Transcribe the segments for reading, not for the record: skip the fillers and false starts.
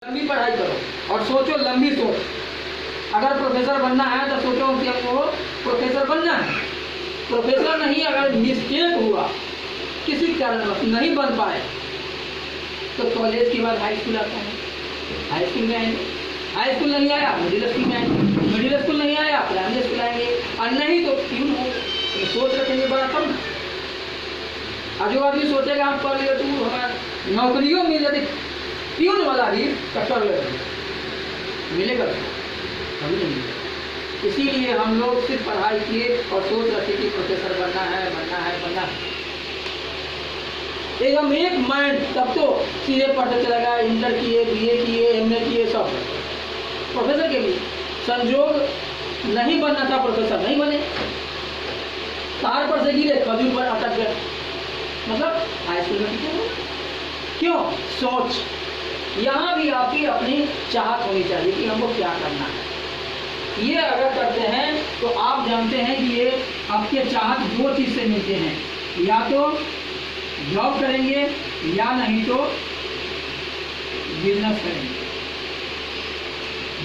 लंबी पढ़ाई करो और सोचो लंबी सोच। अगर प्रोफेसर बनना है तो सोचो कि हमको प्रोफेसर बनना है। प्रोफेसर नहीं, अगर मिस्टेक हुआ किसी कारणवश नहीं बन पाए तो कॉलेज के बाद हाई स्कूल आता है, हाई स्कूल में आएंगे। हाई स्कूल नहीं आया मिडिल स्कूल में आएंगे, मिडिल स्कूल नहीं आया प्राइमरी स्कूल आएंगे, और नहीं तो प्यून हो। तो सोच रखेंगे बड़ा कम ना। और जो आदमी सोचेगा हम पढ़ लिए तो हमारा नौकरियों मिल जाती, प्यून वाला भी कट्टर मिलेगा कभी नहीं मिलेगा। इसीलिए हम लोग सिर्फ पढ़ाई किए और सोच रखे कि प्रोफेसर बनना है बनना है बनना है। एकदम एक माइंड, तब तो सीधे पढ़ते चलेगा, इंटर किए, बीए किए, एमए किए, सब प्रोफेसर के लिए। संजोग नहीं बनना था प्रोफेसर, नहीं बने, तार पर से गिरे खजूर पर अटक गए, मतलब हाई स्कूल में टीचर हो। क्यों? सोच। यहाँ भी आपकी अपनी चाहत होनी चाहिए कि हमको क्या करना है। ये अगर करते हैं तो आप जानते हैं कि ये आपके चाहत दो चीज से मिलते हैं, या तो जॉब करेंगे या नहीं तो बिजनेस करेंगे।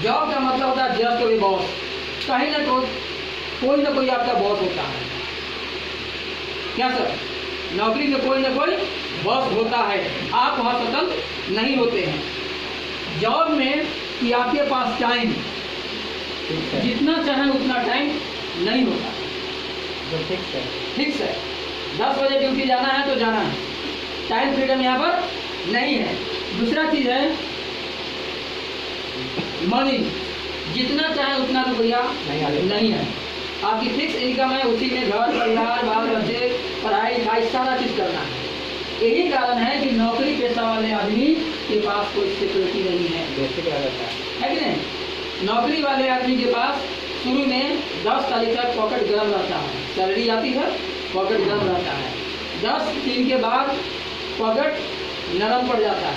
जॉब का मतलब होता है जस्ट कोई बॉस, कहीं ना कोई आपका बॉस होता है। क्या सर? नौकरी में कोई ना कोई बॉस होता है, आप वहाँ स्वतंत्र नहीं होते हैं। जॉब में कि आपके पास टाइम जितना चाहे उतना टाइम नहीं होता, फिक्स है। 10 बजे ड्यूटी जाना है तो जाना है, टाइम फ्रीडम यहाँ पर नहीं है। दूसरा चीज है मनी, जितना चाहे उतना रुपया नहीं है। आपकी फिक्स इनकम है, उसी में घर परिवार बाल बच्चे पढ़ाई लिखाई सारा चीज करना है। यही कारण है कि नौकरी पेशा वाले आदमी के पास कोई सिक्योरिटी नहीं है कि नहीं? नौकरी वाले आदमी के पास शुरू में 10 तारीख तक पॉकेट गर्म रहता है, सैलरी आती है, पॉकेट गर्म रहता है। 10 दिन के बाद पॉकेट नरम पड़ जाता है,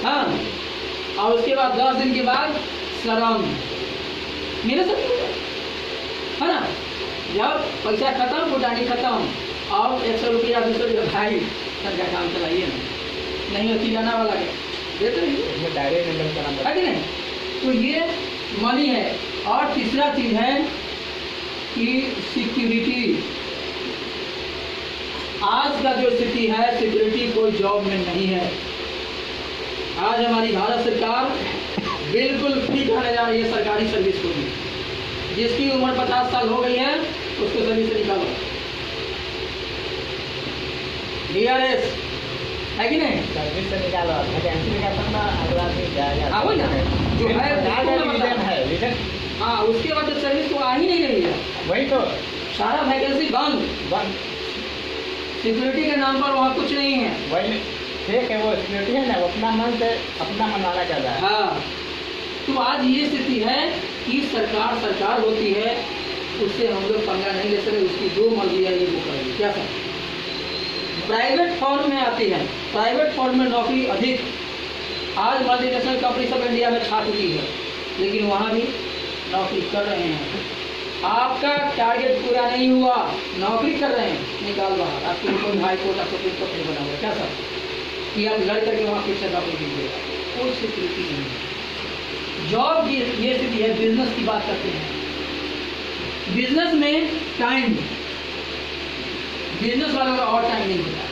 हाँ, और उसके बाद 10 दिन के बाद शर्म, मेरे सब है ना। जब पैसा खत्म, फुटानी खत्म, और 100 रुपया 200 रुपया भाई सर का काम चलाइए ना, नहीं होती जाना वाला है, देते रहिए डायरेक्ट हैंडल करना है कि नहीं। तो ये मनी है। और तीसरा चीज है कि सिक्योरिटी। आज का जो स्थिति है, सिक्योरिटी कोई जॉब में नहीं है। आज हमारी भारत सरकार बिल्कुल फ्री करने जा रही है सरकारी सर्विस को भी। जिसकी उम्र 50 साल हो गई है उसको सर्विस से निकालो, DRS है कि नहीं? सर्विस से निकालो, वैकेंसी निकालता ना अगला दिन जाएगा। हाँ वही ना, जो है रीजन। हाँ, उसके बाद तो सर्विस तो आ ही नहीं रही है, वही तो सारा वैकेंसी बंद। सिक्योरिटी के नाम पर वहाँ कुछ नहीं है, वही ठीक है। वो सिक्योरिटी है ना, वो अपना मन से अपना मनवाना चाहता है। हाँ, तो आज ये स्थिति है कि सरकार होती है, उससे हम लोग पंगा नहीं ले सकते, उसकी जो मर्जी है ये वो करेंगे। क्या सर? प्राइवेट फॉर्म में आती है, प्राइवेट फॉर्म में नौकरी अधिक। आज मल्टीनेशनल कंपनी सब इंडिया में छा चुकी है, लेकिन वहाँ भी नौकरी कर रहे हैं। आपका टारगेट पूरा नहीं हुआ, नौकरी कर रहे हैं, निकाल बाहर। आपके कोई हाई कोर्ट आपको सुप्रीम कोर्ट नहीं बना हुआ। क्या सर कि आप लड़ करके वहाँ फिर से नौकरी कीजिएगा? कोई सिक्योरिटी नहीं है। जॉब की ये स्थिति है। बिजनेस की बात करते हैं। बिजनेस में टाइम, बिजनेस वालों का और टाइम नहीं होता,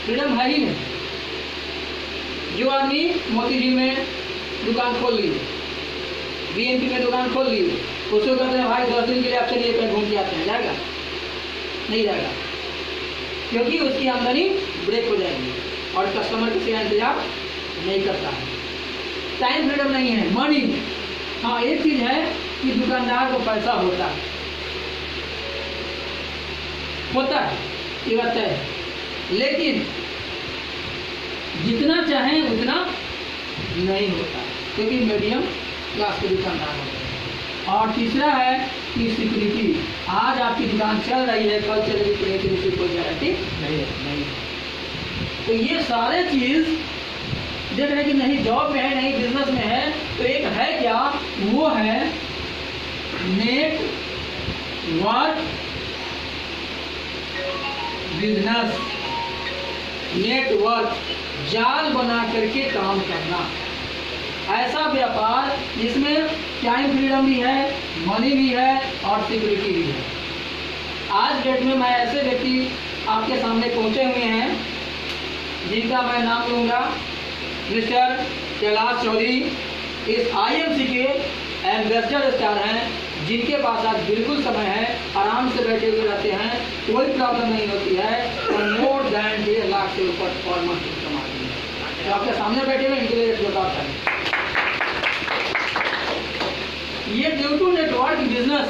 फ्रीडम है ही नहीं। जो आदमी मोतीझील में दुकान खोल ली, BNP में दुकान खोल ली, उसको कहते हैं भाई 10 दिन के लिए आप चलिए कहीं घूम के आते हैं, जाएगा? नहीं जाएगा, क्योंकि उसकी आमदनी ब्रेक हो जाएगी और कस्टमर की सेवा इंतजार नहीं करता है। टाइम फ्रीडम नहीं है। मनी, हाँ एक चीज है कि दुकानदार को पैसा होता है, ये बात है, लेकिन जितना चाहे उतना नहीं होता, क्योंकि मीडियम क्लास के दुकानदार होते हैं। और तीसरा है कि सिक्योरिटी। आज आपकी दुकान चल रही है, कल चलेगी कि नहीं, इसकी कोई गारंटी नहीं है। तो ये सारे चीज देख रहे कि नहीं जॉब में है, नहीं बिजनेस में है, तो एक है क्या, वो है नेटवर्क बिजनेस। नेटवर्क जाल बना करके काम करना, ऐसा व्यापार जिसमें टाइम फ्रीडम भी है, मनी भी है और सिक्योरिटी भी है। आज डेट में मैं ऐसे व्यक्ति आपके सामने पहुंचे हुए हैं जिनका मैं नाम लूँगा, मिस्टर कैलाश चौधरी। इस IMC के एम्बेसडर स्टार हैं, जिनके पास आज बिल्कुल समय है, आराम से बैठे हुए रहते हैं, कोई प्रॉब्लम नहीं होती है और मोर देन 1.5 लाख से ऊपर पर मंथ कमाते हैं। तो आपके सामने बैठे हुए इनके लिए एक जोरदार ताली। ये ड्यू टू नेटवर्क बिजनेस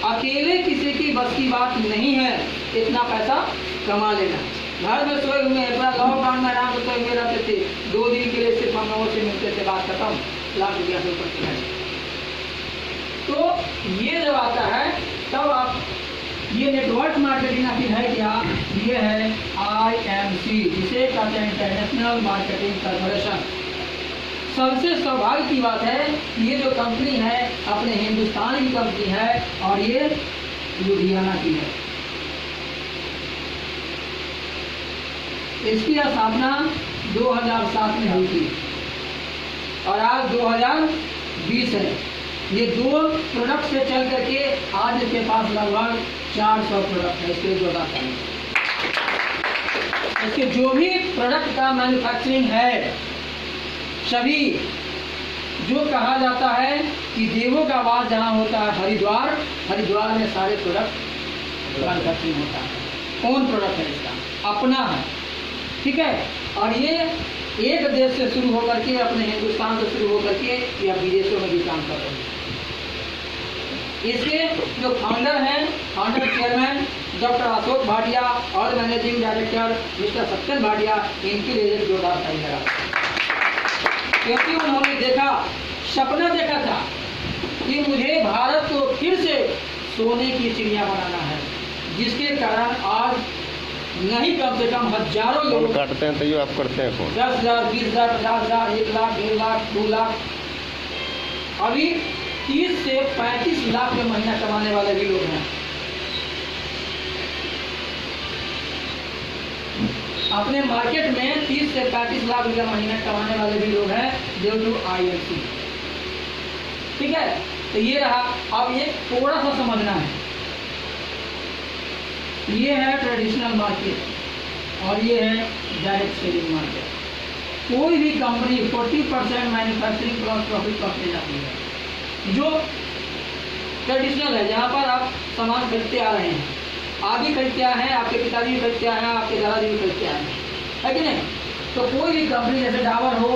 अकेले किसी की बस की बात नहीं है इतना पैसा कमा लेना। घर में सोए हुए हैं, पूरा लॉकडाउन में आराम से सोए हुए रहते थे, 2 दिन के लिए सिर्फ हम लोगों से मिलते थे, बात खत्म, लाख रुपया से ऊपर है। तो ये जब आता है तब आप ये नेटवर्क मार्केटिंग आखिर है क्या? ये है IMC, जिसे कहते हैं इंटरनेशनल मार्केटिंग कॉर्पोरेशन। सबसे सौभाग्य की बात है ये जो कंपनी है अपने हिंदुस्तान की कंपनी है और ये लुधियाना की है। इसकी स्थापना 2007 में हुई थी और आज 2020 है। ये 2 प्रोडक्ट से चल करके आज इसके पास लगभग 400 प्रोडक्ट है। इसके जो इसके जो भी प्रोडक्ट का मैन्युफैक्चरिंग है, सभी जो कहा जाता है कि देवों का वास जहाँ होता है हरिद्वार, हरिद्वार में सारे प्रोडक्ट मैन्युफैक्चरिंग होता है। कौन प्रोडक्ट है इसका? अपना है, ठीक है। और ये एक देश से शुरू होकर के, अपने हिंदुस्तान से शुरू होकर के या विदेशों में भी काम कर रहे हैं। इसके जो फाउंडर हैं, founder chairman doctor Ashok Bhatia और managing director mister Satyan Bhatia, इनके लिए एक जोरदार ताली लगा, क्योंकि उन्होंने देखा, सपना देखा था कि मुझे भारत को फिर से सोने की चिड़िया बनाना है, जिसके कारण आज नहीं कम से कम हजारों लोग काटते हैं, तो ये आप करते हैं फोन 10,000, 20,000, 50,000, 1 लाख, 1.5 लाख, 2 लाख, अभी 30 से 35 लाख में महीना कमाने वाले भी लोग हैं। अपने मार्केट में 30 से 35 लाख रुपया महीना कमाने वाले भी लोग हैं ड्यू टू IMC, ठीक है। तो ये रहा। अब ये थोड़ा सा समझना है, ये है ट्रेडिशनल मार्केट और ये है डायरेक्ट सेलिंग मार्केट। कोई भी कंपनी 40% मैन्युफैक्चरिंग प्लस प्रॉफिट ले जाती है। जो ट्रेडिशनल है, जहाँ पर आप सामान खरीदते आ रहे हैं, आप भी खरीदते आए हैं, आपके पिताजी भी खरीदते आए हैं, आपके दादाजी भी खरीदते आए हैं, है कि नहीं? तो कोई भी कंपनी जैसे डाबर हो,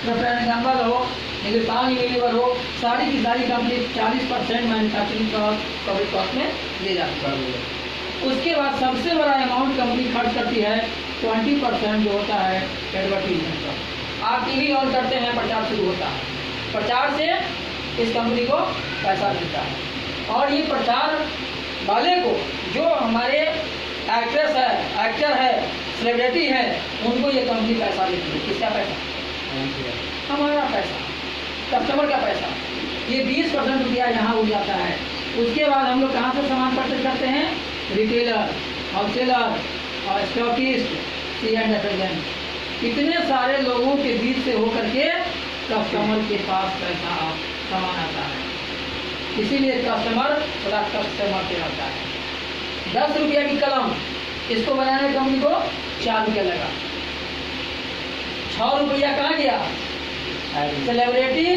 प्रोक्टर एंड गैम्बल हो, हिंदुस्तान यूनिलीवर हो, सारी की सारी कंपनी 40% मैन्युफैक्चरिंग प्रॉफिट कॉस्ट में ले जाती है। उसके बाद सबसे बड़ा अमाउंट कंपनी खर्च करती है 20% जो होता है एडवर्टीजमेंट का। आप टीवी ऑन करते हैं, प्रचार शुरू होता है, प्रचार से इस कंपनी को पैसा मिलता है। और ये प्रचार वाले को, जो हमारे एक्ट्रेस है, एक्टर है, सेलिब्रिटी है, उनको ये कंपनी पैसा देती है। किसका पैसा? हमारा पैसा, कस्टमर का पैसा। ये 20% रुपया यहाँ उड़ जाता है। उसके बाद हम लोग कहाँ से सामान परचेज करते हैं? रिटेलर, होलसेलर और स्टॉकिस्ट, C&F एजेंट। इतने सारे लोगों के बीच से होकर के कस्टमर के पास पैसा सामान आता है। इसीलिए कस्टमर थोड़ा कस्टमर पे आता है। 10 रुपया की कलम, इसको बनाने कंपनी को 4 रुपया लगा। 6 रुपया कहाँ गया? सेलिब्रिटी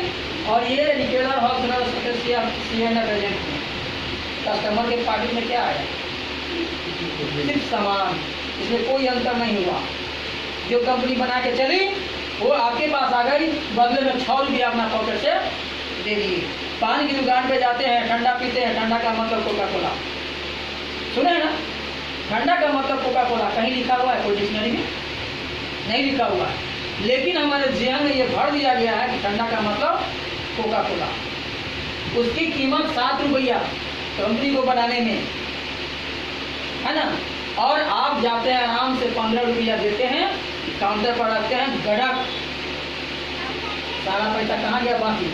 और ये retailer, wholesaler, C&F agent. Customer के पार्टी में क्या आया? सिर्फ सामान। इसमें कोई अंतर नहीं हुआ। जो कंपनी बना के चली वो आपके पास आ गई, बदले में 6 रुपया अपना पॉकेट से दे दिए। पानी की दुकान पे जाते हैं, ठंडा पीते हैं, ठंडा का मतलब कोका कोला, सुने हैं ना? ठंडा का मतलब कोका कोला कहीं लिखा हुआ है? कोई डिक्शनरी में नहीं लिखा हुआ है, लेकिन हमारे जहन में ये भर दिया गया है कि ठंडा का मतलब कोका कोला। उसकी कीमत 7 रुपया कंपनी को बनाने में, है ना? और आप जाते हैं आराम से 15 रुपया देते हैं, काउंटर पर रखते हैं, गड़क सारा पैसा कहाँ गया? बाकी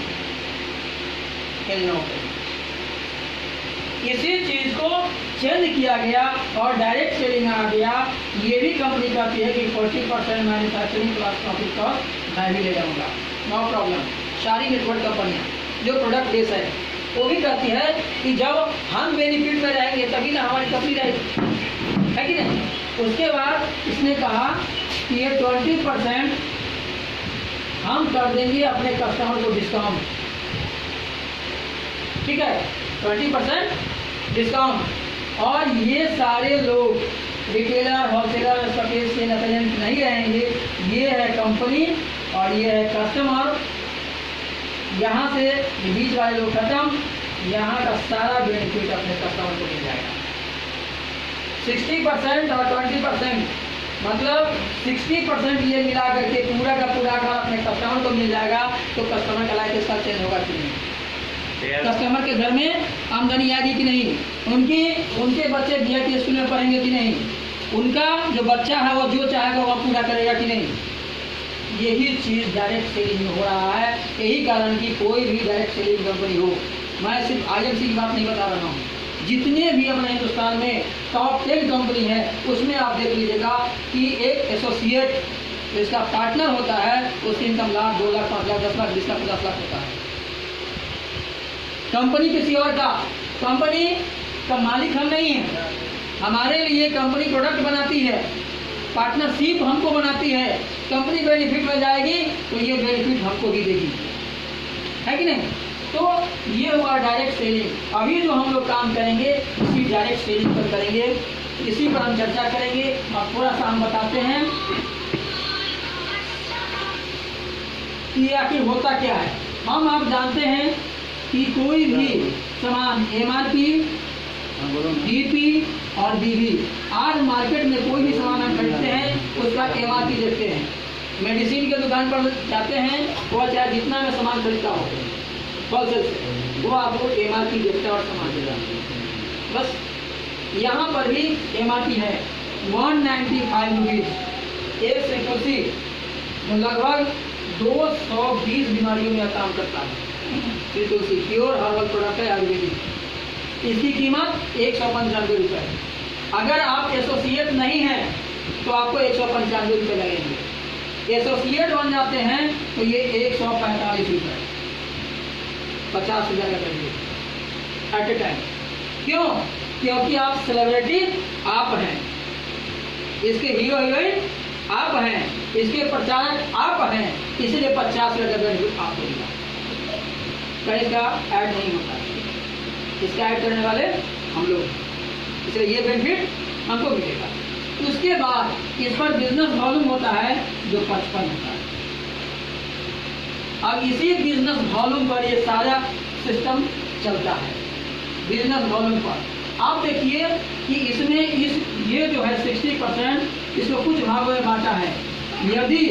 इन लोगों पे। इसी चीज को चेंज किया गया और डायरेक्ट सेलिंग आ गया। ये भी कंपनी कहती है कि 40% मैन्युफैक्चरिंग प्लस प्रॉफिट कॉस्ट मैं भी ले जाऊंगा, नो प्रॉब्लम। सारी नेटवर्क कंपनियां जो प्रोडक्ट बेस है वो भी कहती है कि जब हम बेनिफिट में रहेंगे तभी ना हमारी कंपनी रहेगी, है कि नहीं। उसके बाद इसने कहा कि ये 20% हम कर देंगे अपने कस्टमर को डिस्काउंट, ठीक है, 20% डिस्काउंट। और ये सारे लोग retailer, wholesaler, stockist, sale agent नहीं रहेंगे, ये है कंपनी और ये है कस्टमर। यहाँ से ये बीच वाले लोग खत्म, यहाँ का सारा बेनिफिट अपने कस्टमर को मिल जाएगा। 60% और 20%, मतलब 60% ये मिला करके पूरा का पूरा अगर अपने कस्टमर को मिल जाएगा तो कस्टमर का लाइफ स्टाइल चेंज होगा कि नहीं, कस्टमर के घर में आमदनी आएगी कि नहीं, उनके बच्चे बीआईटी स्कूल में पढ़ेंगे कि नहीं, उनका जो बच्चा है वो जो चाहेगा वो पूरा करेगा कि नहीं। यही चीज़ डायरेक्ट सेलिंग में हो रहा है। यही कारण कि कोई भी डायरेक्ट सेलिंग कंपनी हो, मैं सिर्फ आईएमसी की बात नहीं बता रहा हूँ, जितने भी अपने हिंदुस्तान में टॉप 10 कंपनी है उसमें आप देख लीजिएगा कि एक एसोसिएट जिसका पार्टनर होता है उसकी इनकम लाख, 2 लाख, 5 लाख, 10 लाख, 20 लाख, 50 लाख होता है। कंपनी किसी और का, कंपनी का मालिक हम नहीं है, हमारे लिए कंपनी प्रोडक्ट बनाती है, पार्टनरशिप हमको बनाती है, कंपनी बेनिफिट में जाएगी तो ये बेनिफिट हमको भी देगी, है कि नहीं। तो ये हुआ डायरेक्ट सेलिंग। अभी जो हम लोग काम करेंगे इसी डायरेक्ट सेलिंग पर करेंगे, इसी पर हम चर्चा करेंगे और थोड़ा सा हम बताते हैं कि आखिर होता क्या है। हम आप जानते हैं कि कोई भी सामान एमआरपी, डीपी और बीवी, आज मार्केट में कोई भी सामान हम खरीदते हैं उसका एमआरपी देखते हैं। मेडिसिन के दुकान पर जाते हैं, वो चाहे जितना में सामान खरीदता हो होलसेल से, वो आपको एमआरपी देखता है और सामान देता है। बस यहाँ पर भी एमआरपी है 195 रुपीज़। एक फ्रीक्वेंसी जो लगभग 220 बीमारियों में काम करता है। तुलसी प्योर हर्बल प्रोडक्ट है आयुर्वेदिक। इसकी कीमत 195 रुपये है। अगर आप एसोसिएट नहीं हैं तो आपको 195 रुपये लगेंगे। एसोसिएट बन जाते हैं तो ये 145 रुपये, 50,000 का करिए एट ए टाइम। क्यों? क्योंकि आप सेलिब्रिटी आप हैं, इसके हीरो हीरोइन आप हैं, इसके प्रचारक आप हैं, इसलिए 50,000 का बेनिफिट आपको मिला। कहीं का ऐड नहीं होता है, इसका ऐड करने वाले हम लोग, इसलिए ये बेनिफिट हमको मिलेगा। उसके बाद इस पर बिजनेस वॉल्यूम होता है जो 55 होता है। अब इसी बिजनेस वॉल्यूम पर ये सारा सिस्टम चलता है, बिजनेस वॉल्यूम पर। आप देखिए कि इसमें ये जो है 60% इसको कुछ भागों में बांटा है। यदि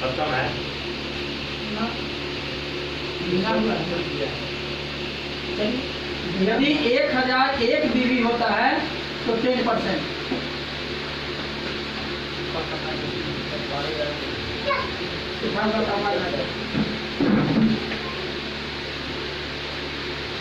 खत्म है यदि 1001 बीवी होता है तो 10%।